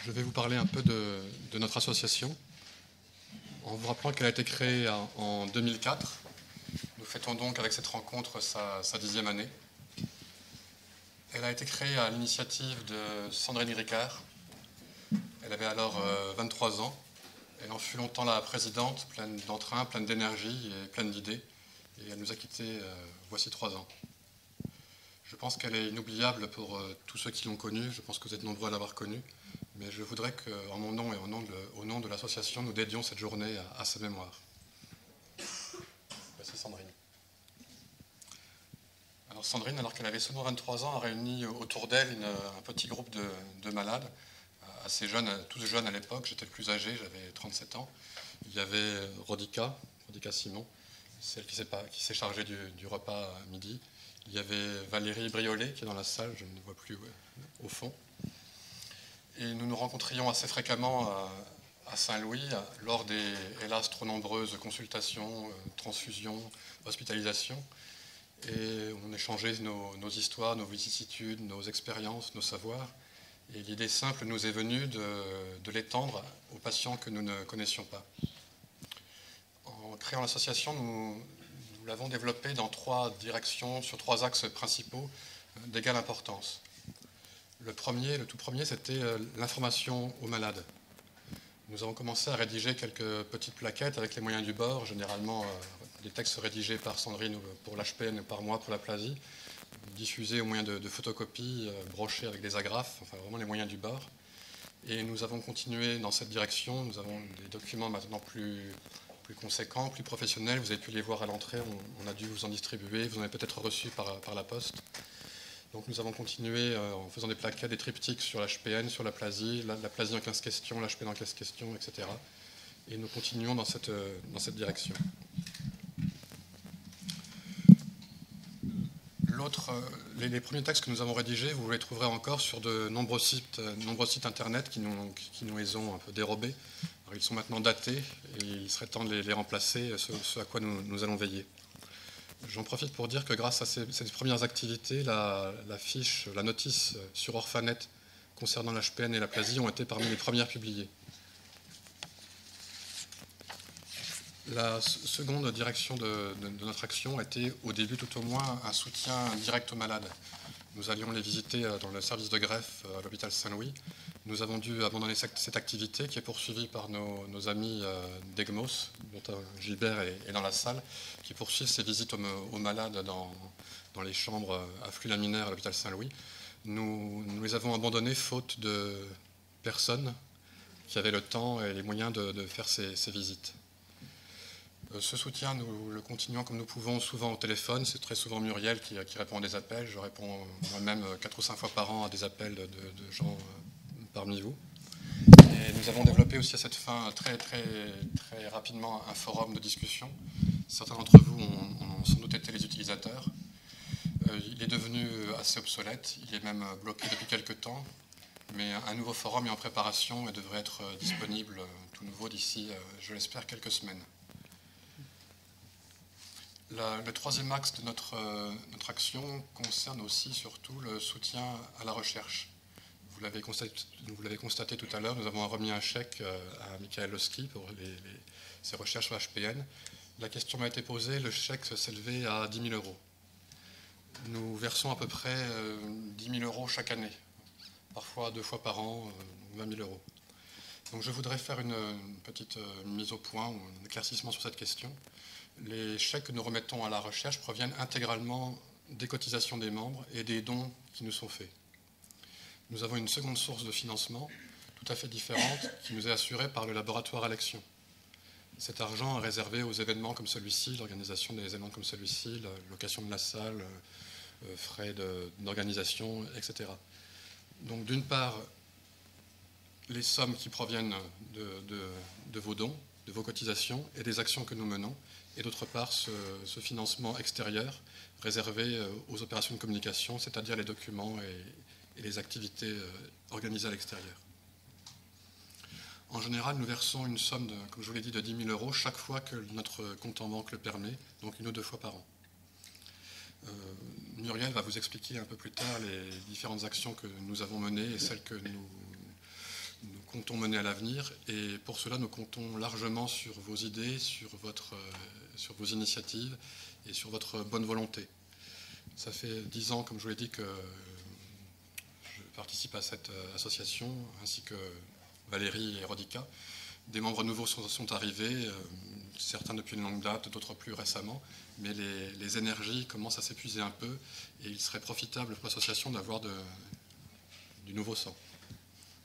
Je vais vous parler un peu de notre association, en vous rappelant qu'elle a été créée en 2004. Nous fêtons donc avec cette rencontre sa 10e année. Elle a été créée à l'initiative de Sandrine Ricard. Elle avait alors 23 ans. Elle en fut longtemps la présidente, pleine d'entrain, pleine d'énergie et pleine d'idées. Et elle nous a quittés voici 3 ans. Je pense qu'elle est inoubliable pour tous ceux qui l'ont connue. Je pense que vous êtes nombreux à l'avoir connue. Mais je voudrais qu'en mon nom et au nom de l'association, nous dédions cette journée à sa mémoire. Voici Sandrine. Alors Sandrine, alors qu'elle avait seulement 23 ans, a réuni autour d'elle un petit groupe de malades, assez jeunes, tous jeunes à l'époque. J'étais le plus âgé, j'avais 37 ans. Il y avait Rodica Simon, celle qui s'est chargée du repas à midi. Il y avait Valérie Briolet qui est dans la salle, je ne vois plus au fond. Et nous nous rencontrions assez fréquemment à Saint-Louis lors des, hélas, trop nombreuses consultations, transfusions, hospitalisations. Et on échangeait nos histoires, nos vicissitudes, nos expériences, nos savoirs. Et l'idée simple nous est venue de l'étendre aux patients que nous ne connaissions pas. En créant l'association, nous l'avons développée dans 3 directions, sur 3 axes principaux d'égale importance. Le tout premier, c'était l'information aux malades. Nous avons commencé à rédiger quelques petites plaquettes avec les moyens du bord, généralement des textes rédigés par Sandrine pour l'HPN et par moi pour l'aplasie, diffusés au moyen de photocopies, brochés avec des agrafes, enfin vraiment les moyens du bord. Et nous avons continué dans cette direction. Nous avons des documents maintenant plus conséquents, plus professionnels. Vous avez pu les voir à l'entrée, on a dû vous en distribuer, vous en avez peut-être reçu par la poste. Donc nous avons continué en faisant des plaquettes, des triptyques sur l'HPN, sur l'aplasie, l'aplasie en 15 questions, l'HPN en 15 questions, etc. Et nous continuons dans cette direction. Les premiers textes que nous avons rédigés, vous les trouverez encore sur de nombreux sites internet qui nous les ont un peu dérobés. Alors, ils sont maintenant datés et il serait temps de les remplacer, ce à quoi nous allons veiller. J'en profite pour dire que grâce à ces premières activités, la notice sur Orphanet concernant l'HPN et l'aplasie ont été parmi les premières publiées. La seconde direction de notre action a été, au début tout au moins, un soutien direct aux malades. Nous allions les visiter dans le service de greffe à l'hôpital Saint-Louis. Nous avons dû abandonner cette activité qui est poursuivie par nos amis d'EGMOS, dont Gilbert est dans la salle, qui poursuivent ces visites aux malades dans les chambres à flux laminaire à l'hôpital Saint-Louis. Nous les avons abandonnés faute de personnes qui avaient le temps et les moyens de faire ces visites. Ce soutien, nous le continuons comme nous pouvons, souvent au téléphone. C'est très souvent Muriel qui répond à des appels. Je réponds moi-même 4 ou 5 fois par an à des appels de gens parmi vous. Et nous avons développé aussi à cette fin très rapidement un forum de discussion. Certains d'entre vous ont sans doute été les utilisateurs. Il est devenu assez obsolète. Il est même bloqué depuis quelques temps. Mais un nouveau forum est en préparation et devrait être disponible tout nouveau d'ici, je l'espère, quelques semaines. Le troisième axe de notre action concerne aussi surtout le soutien à la recherche. Vous l'avez constaté tout à l'heure, nous avons remis un chèque à Michael Losky pour ses recherches sur HPN. La question m'a été posée, le chèque s'élevait à 10 000 €. Nous versons à peu près 10 000 € chaque année, parfois 2 fois par an, 20 000 €. Donc je voudrais faire une petite mise au point ou un éclaircissement sur cette question. Les chèques que nous remettons à la recherche proviennent intégralement des cotisations des membres et des dons qui nous sont faits. Nous avons une seconde source de financement tout à fait différente qui nous est assurée par le laboratoire Alexion. Cet argent est réservé aux événements comme celui-ci, l'organisation des événements comme celui-ci, la location de la salle, frais d'organisation, etc. Donc d'une part, les sommes qui proviennent de vos dons, de vos cotisations et des actions que nous menons, et d'autre part ce financement extérieur réservé aux opérations de communication, c'est-à-dire les documents et les activités organisées à l'extérieur. En général, nous versons une somme, comme je vous l'ai dit, de 10 000 € chaque fois que notre compte en banque le permet, donc 1 ou 2 fois par an. Muriel va vous expliquer un peu plus tard les différentes actions que nous avons menées et celles que nous comptons mener à l'avenir. Et pour cela, nous comptons largement sur vos idées, sur vos initiatives et sur votre bonne volonté. Ça fait 10 ans, comme je vous l'ai dit, que je participe à cette association, ainsi que Valérie et Rodica. Des membres nouveaux sont arrivés, certains depuis une longue date, d'autres plus récemment, mais les énergies commencent à s'épuiser un peu et il serait profitable pour l'association d'avoir du nouveau sang.